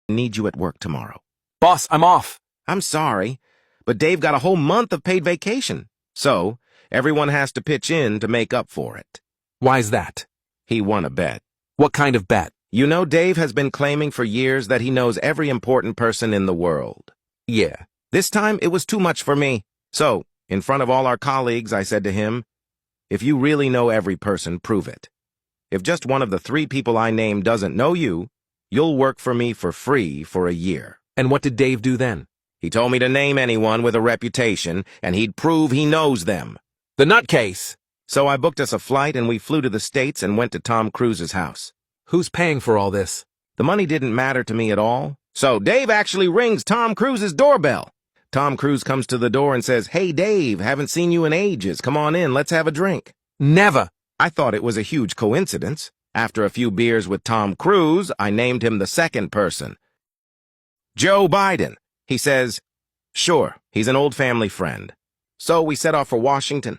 Need you at work tomorrow. Boss, I'm off. I'm sorry, but Dave got a whole month of paid vacation. So, everyone has to pitch in to make up for it. Why's that? He won a bet. What kind of bet? You know, Dave has been claiming for years that he knows every important person in the world. Yeah. This time, it was too much for me. So, in front of all our colleagues, I said to him, if you really know every person, prove it. If just one of the 3 people I named doesn't know you, you'll work for me for free for a year. And what did Dave do then? He told me to name anyone with a reputation, and he'd prove he knows them. The nutcase. So I booked us a flight, and we flew to the States and went to Tom Cruise's house. Who's paying for all this? The money didn't matter to me at all. So Dave actually rings Tom Cruise's doorbell. Tom Cruise comes to the door and says, "Hey, Dave, haven't seen you in ages. Come on in, let's have a drink." Never. I thought it was a huge coincidence. After a few beers with Tom Cruise, I named him the second person. Joe Biden. He says, sure, he's an old family friend. So we set off for Washington.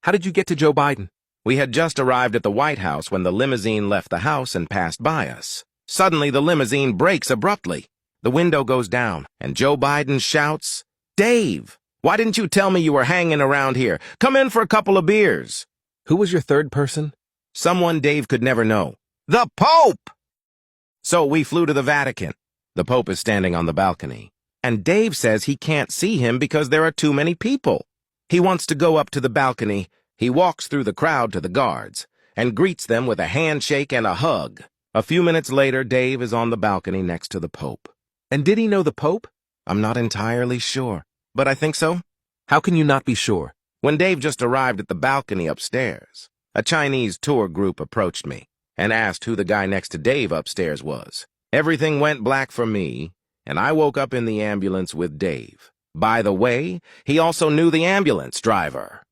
How did you get to Joe Biden? We had just arrived at the White House when the limousine left the house and passed by us. Suddenly, the limousine brakes abruptly. The window goes down, and Joe Biden shouts, "Dave, why didn't you tell me you were hanging around here? Come in for a couple of beers." Who was your third person? Someone Dave could never know. The Pope! So we flew to the Vatican. The Pope is standing on the balcony, and Dave says he can't see him because there are too many people. He wants to go up to the balcony. He walks through the crowd to the guards and greets them with a handshake and a hug. A few minutes later, Dave is on the balcony next to the Pope. And did he know the Pope? I'm not entirely sure, but I think so. How can you not be sure? When Dave just arrived at the balcony upstairs, a Chinese tour group approached me and asked who the guy next to Dave upstairs was. Everything went black for me, and I woke up in the ambulance with Dave. By the way, he also knew the ambulance driver.